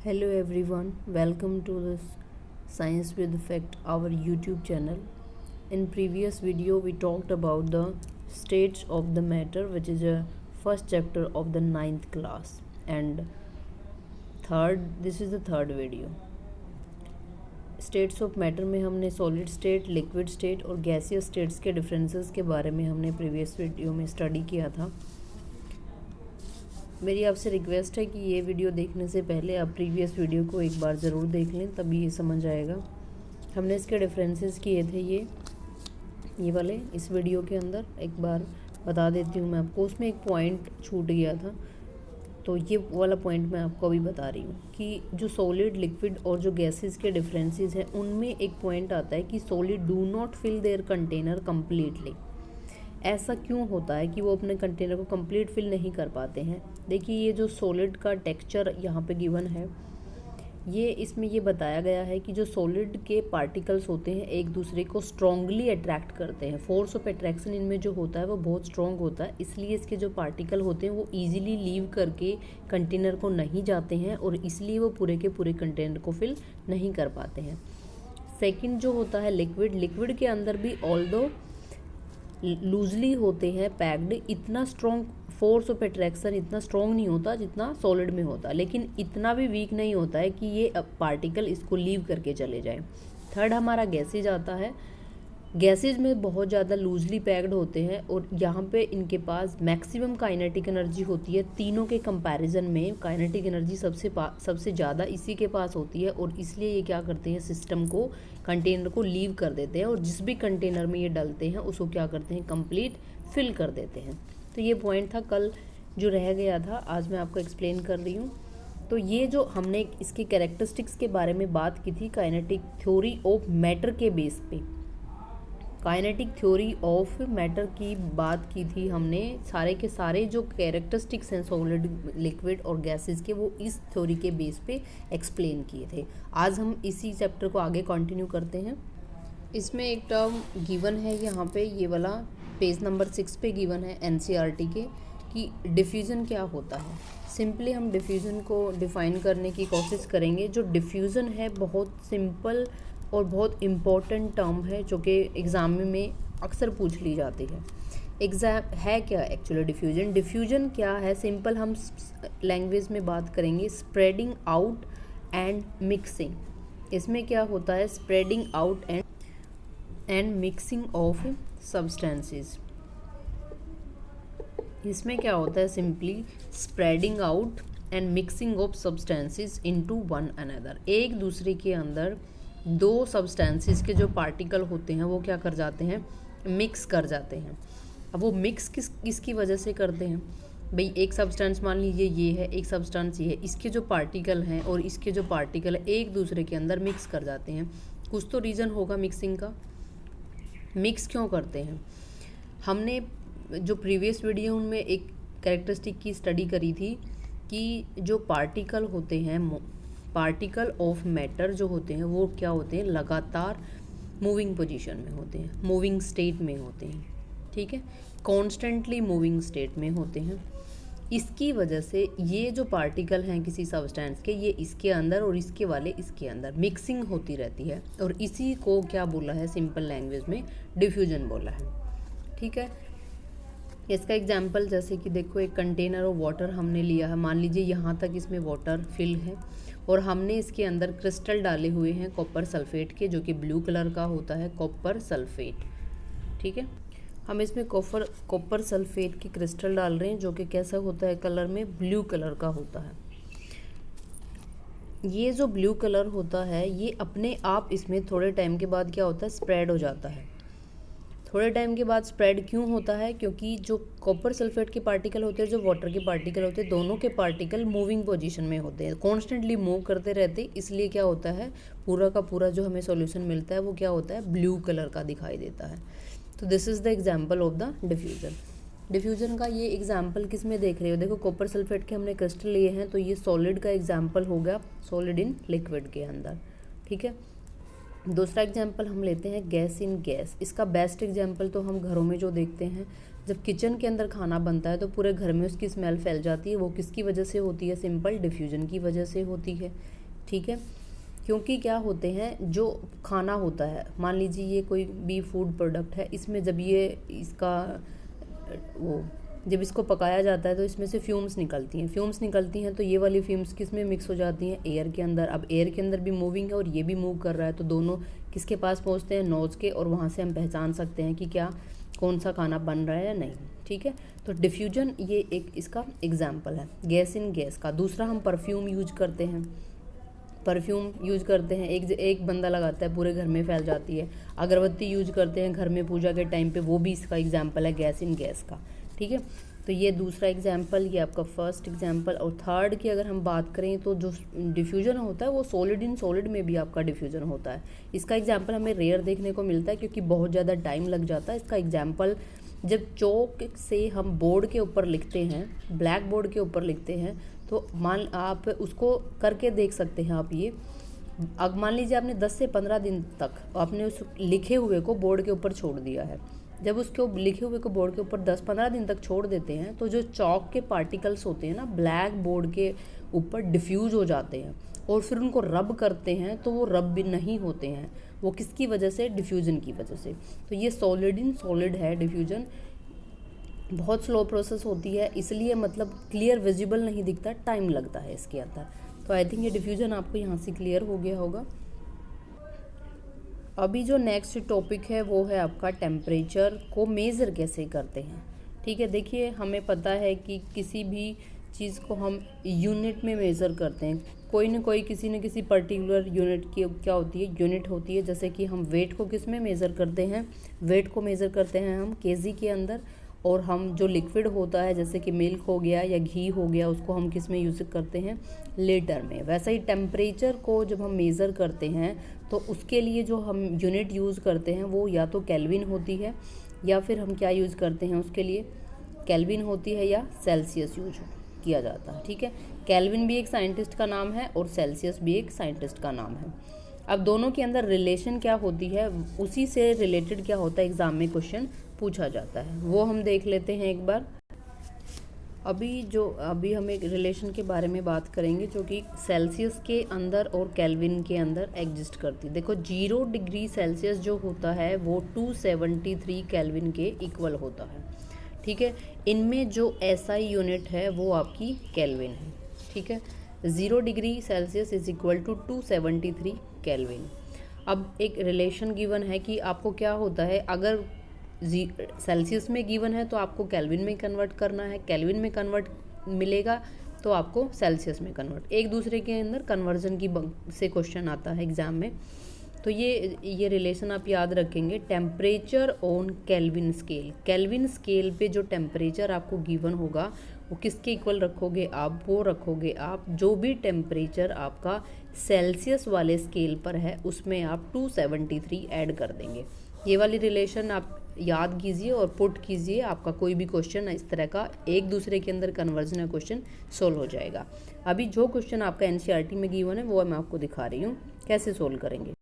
Hello everyone, welcome to this Science with Fact, our YouTube channel. In previous video we talked about the states of the matter, which is a first chapter of the ninth class, and this is the third video. States of matter में हमने solid state, liquid state और gaseous states के differences के बारे में हमने previous video में study किया था। मेरी आपसे रिक्वेस्ट है कि ये वीडियो देखने से पहले आप प्रीवियस वीडियो को एक बार ज़रूर देख लें, तभी ये समझ आएगा। हमने इसके डिफरेंसेस किए थे ये वाले इस वीडियो के अंदर। एक बार बता देती हूँ मैं आपको, उसमें एक पॉइंट छूट गया था, तो ये वाला पॉइंट मैं आपको अभी बता रही हूँ कि जो सॉलिड, लिक्विड और जो गैसेस के डिफरेंसेस हैं उनमें एक पॉइंट आता है कि solid do not fill their container completely. ऐसा क्यों होता है कि वो अपने कंटेनर को कंप्लीट फिल नहीं कर पाते हैं? देखिए, ये जो सॉलिड का टेक्सचर यहाँ पे गिवन है, इसमें ये बताया गया है कि जो सॉलिड के पार्टिकल्स होते हैं एक दूसरे को स्ट्रांगली अट्रैक्ट करते हैं। फोर्स ऑफ अट्रैक्शन इनमें जो होता है वो बहुत स्ट्रांग होता है, इसलिए इसके जो पार्टिकल होते हैं वो ईजिली लीव करके कंटेनर को नहीं जाते हैं और इसलिए वो पूरे के पूरे कंटेनर को फिल नहीं कर पाते हैं। सेकेंड जो होता है लिक्विड के अंदर भी ऑल्दो लूजली होते हैं पैक्ड, इतना स्ट्रॉन्ग फोर्स ऑफ अट्रैक्शन इतना स्ट्रॉन्ग नहीं होता जितना सॉलिड में होता, लेकिन इतना भी वीक नहीं होता है कि ये पार्टिकल इसको लीव करके चले जाए। थर्ड हमारा गैसेज आता है। गैसेज में बहुत ज़्यादा लूजली पैक्ड होते हैं और यहाँ पे इनके पास मैक्सिमम काइनेटिक एनर्जी होती है। तीनों के कंपैरिजन में काइनेटिक एनर्जी सबसे ज़्यादा इसी के पास होती है और इसलिए ये क्या करते हैं, सिस्टम को, कंटेनर को लीव कर देते हैं और जिस भी कंटेनर में ये डलते हैं उसको क्या करते हैं, कंप्लीट फिल कर देते हैं। तो ये पॉइंट था कल जो रह गया था, आज मैं आपको एक्सप्लेन कर रही हूँ। तो ये जो हमने इसकी कैरेक्टरिस्टिक्स के बारे में बात की थी काइनेटिक थ्योरी ऑफ मैटर के बेस पे, काइनेटिक थ्योरी ऑफ मैटर की बात की थी हमने। सारे के सारे जो कैरेक्टरिस्टिक्स हैं सॉलिड, लिक्विड और गैसेस के, वो इस थ्योरी के बेस पे एक्सप्लेन किए थे। आज हम इसी चैप्टर को आगे कंटिन्यू करते हैं। इसमें एक टर्म गिवन है यहाँ पे, ये वाला पेज नंबर 6 पे गिवन है एनसीईआरटी के, कि डिफ्यूज़न क्या होता है। सिंपली हम डिफ्यूज़न को डिफ़ाइन करने की कोशिश करेंगे। जो डिफ्यूज़न है बहुत सिंपल और बहुत इम्पोर्टेंट टर्म है जो कि एग्ज़ाम में अक्सर पूछ ली जाती है। एग्ज़ाम है क्या एक्चुअली डिफ्यूजन क्या है? सिंपल हम लैंग्वेज में बात करेंगे, स्प्रेडिंग आउट एंड मिक्सिंग। इसमें क्या होता है, spreading out and mixing of substances. इसमें क्या होता है, simply spreading out and mixing of substances into one another. एक दूसरे के अंदर दो सब्सटेंसेस के जो पार्टिकल होते हैं वो क्या कर जाते हैं, मिक्स कर जाते हैं। अब वो मिक्स किसकी वजह से करते हैं भाई? एक सब्सटेंस मान लीजिए ये है, एक सब्सटेंस ये है, इसके जो पार्टिकल हैं और इसके जो पार्टिकल है एक दूसरे के अंदर मिक्स कर जाते हैं। कुछ तो रीज़न होगा मिक्सिंग का। मिक्स क्यों करते हैं? हमने जो प्रीवियस वीडियो उनमें एक कैरेक्टरिस्टिक की स्टडी करी थी कि जो पार्टिकल होते हैं, पार्टिकल ऑफ मैटर जो होते हैं वो क्या होते हैं, लगातार मूविंग पोजीशन में होते हैं, मूविंग स्टेट में होते हैं, ठीक है, कॉन्स्टेंटली मूविंग स्टेट में होते हैं। इसकी वजह से ये जो पार्टिकल हैं किसी सब्सटेंस के, ये इसके अंदर और इसके वाले इसके अंदर मिक्सिंग होती रहती है और इसी को क्या बोला है, सिंपल लैंग्वेज में डिफ्यूजन बोला है, ठीक है। इसका एग्जाम्पल जैसे कि देखो, एक कंटेनर ऑफ वाटर हमने लिया है, मान लीजिए यहाँ तक इसमें वाटर फिल है और हमने इसके अंदर क्रिस्टल डाले हुए हैं कॉपर सल्फेट के, जो कि ब्लू कलर का होता है, कॉपर सल्फेट, ठीक है। हम इसमें कॉपर सल्फेट के क्रिस्टल डाल रहे हैं जो कि कैसा होता है, कलर में ब्लू कलर का होता है। ये जो ब्लू कलर होता है ये अपने आप इसमें थोड़े टाइम के बाद क्या होता है, स्प्रेड हो जाता है। थोड़े टाइम के बाद स्प्रेड क्यों होता है? क्योंकि जो कॉपर सल्फेट के पार्टिकल होते हैं, जो वाटर के पार्टिकल होते हैं, दोनों के पार्टिकल मूविंग पोजीशन में होते हैं, कॉन्स्टेंटली मूव करते रहते हैं, इसलिए क्या होता है, पूरा का पूरा जो हमें सॉल्यूशन मिलता है वो क्या होता है, ब्लू कलर का दिखाई देता है। तो this is the example of the diffusion. Diffusion का ये एग्जाम्पल किस में देख रहे हो? देखो, कॉपर सल्फेट के हमने क्रिस्टल लिए हैं, तो ये सॉलिड का एग्जाम्पल हो गया, सॉलिड इन लिक्विड के अंदर, ठीक है। दूसरा एग्जाम्पल हम लेते हैं गैस इन गैस। इसका बेस्ट एग्जाम्पल तो हम घरों में जो देखते हैं, जब किचन के अंदर खाना बनता है तो पूरे घर में उसकी स्मेल फैल जाती है। वो किसकी वजह से होती है? सिंपल डिफ्यूजन की वजह से होती है। ठीक है, क्योंकि क्या होते हैं, जो खाना होता है, मान लीजिए ये कोई भी फूड प्रोडक्ट है, इसमें जब ये इसका वो जब इसको पकाया जाता है तो इसमें से फ्यूम्स निकलती हैं। तो ये वाली फ्यूम्स किस में मिक्स हो जाती हैं? एयर के अंदर। अब एयर के अंदर भी मूविंग है और ये भी मूव कर रहा है, तो दोनों किसके पास पहुंचते हैं? नोज़ के, और वहाँ से हम पहचान सकते हैं कि क्या कौन सा खाना बन रहा है या नहीं। ठीक है, तो डिफ्यूजन ये एक इसका एग्जाम्पल है गैस इन गैस का। दूसरा, हम परफ्यूम यूज करते हैं। एक बंदा लगाता है पूरे घर में फैल जाती है। अगरबत्ती यूज करते हैं घर में पूजा के टाइम पे, वो भी इसका एग्जाम्पल है गैस इन गैस का। ठीक है, तो ये दूसरा एग्जाम्पल, ये आपका फर्स्ट एग्जाम्पल। और थर्ड की अगर हम बात करें तो जो डिफ्यूजन होता है वो सॉलिड इन सॉलिड में भी आपका डिफ्यूजन होता है। इसका एग्जाम्पल हमें रेयर देखने को मिलता है क्योंकि बहुत ज़्यादा टाइम लग जाता है। इसका एग्जाम्पल, जब चौक से हम बोर्ड के ऊपर लिखते हैं, ब्लैक बोर्ड के ऊपर लिखते हैं, तो आप उसको करके देख सकते हैं आप ये। अब मान लीजिए आपने 10 से 15 दिन तक आपने उस लिखे हुए को बोर्ड के ऊपर छोड़ दिया है। जब उसको लिखे हुए को बोर्ड के ऊपर 10-15 दिन तक छोड़ देते हैं तो जो चौक के पार्टिकल्स होते हैं ना, ब्लैक बोर्ड के ऊपर डिफ्यूज हो जाते हैं, और फिर उनको रब करते हैं तो वो रब भी नहीं होते हैं। वो किसकी वजह से? डिफ्यूजन की वजह से। तो ये सॉलिड इन सॉलिड है डिफ्यूजन। बहुत स्लो प्रोसेस होती है, इसलिए मतलब क्लियर विजिबल नहीं दिखता, टाइम लगता है इसके अंदर। तो आई थिंक ये डिफ्यूजन आपको यहाँ से क्लियर हो गया होगा। अभी जो नेक्स्ट टॉपिक है वो है आपका टेम्परेचर को मेज़र कैसे करते हैं। ठीक है, देखिए हमें पता है कि किसी भी चीज़ को हम यूनिट में मेज़र करते हैं। कोई न कोई किसी न किसी पर्टिकुलर यूनिट की क्या होती है? यूनिट होती है। जैसे कि हम वेट को किस में मेज़र करते हैं? वेट को मेज़र करते हैं हम केजी के अंदर। और हम जो लिक्विड होता है जैसे कि मिल्क हो गया या घी हो गया, उसको हम किस में यूज़ करते हैं? लीटर में। वैसा ही टेम्परेचर को जब हम मेज़र करते हैं तो उसके लिए जो हम यूनिट यूज़ करते हैं वो या तो केल्विन होती है, या फिर हम क्या यूज़ करते हैं उसके लिए? केल्विन होती है, या सेल्सियस यूज किया जाता है। ठीक है, केल्विन भी एक साइंटिस्ट का नाम है और सेल्सियस भी एक साइंटिस्ट का नाम है। अब दोनों के अंदर रिलेशन क्या होती है, उसी से रिलेटेड क्या होता है एग्ज़ाम में क्वेश्चन पूछा जाता है, वो हम देख लेते हैं एक बार। अभी हम एक रिलेशन के बारे में बात करेंगे जो कि सेल्सियस के अंदर और केल्विन के अंदर एग्जिस्ट करती है। देखो 0 डिग्री सेल्सियस जो होता है वो 273 केल्विन के इक्वल होता है। ठीक है, इनमें जो एसआई यूनिट है वो आपकी केल्विन है। ठीक है, 0 degree Celsius is equal to 273 kelvin. अब एक रिलेशन गिवन है कि आपको क्या होता है, अगर सेल्सियस में गिवन है तो आपको केल्विन में कन्वर्ट करना है, केल्विन में कन्वर्ट मिलेगा तो आपको सेल्सियस में कन्वर्ट, एक दूसरे के अंदर कन्वर्जन की से क्वेश्चन आता है एग्जाम में। तो ये रिलेशन आप याद रखेंगे। Temperature on kelvin scale, kelvin scale पे जो टेम्परेचर आपको गिवन होगा वो किसके इक्वल रखोगे आप? वो रखोगे आप जो भी टेम्परेचर आपका सेल्सियस वाले स्केल पर है उसमें आप 273 ऐड कर देंगे। ये वाली रिलेशन आप याद कीजिए और पुट कीजिए, आपका कोई भी क्वेश्चन इस तरह का एक दूसरे के अंदर कन्वर्जन क्वेश्चन सोल्व हो जाएगा। अभी जो क्वेश्चन आपका एनसीईआरटी में गिवन है वो मैं आपको दिखा रही हूँ कैसे सोल्व करेंगे।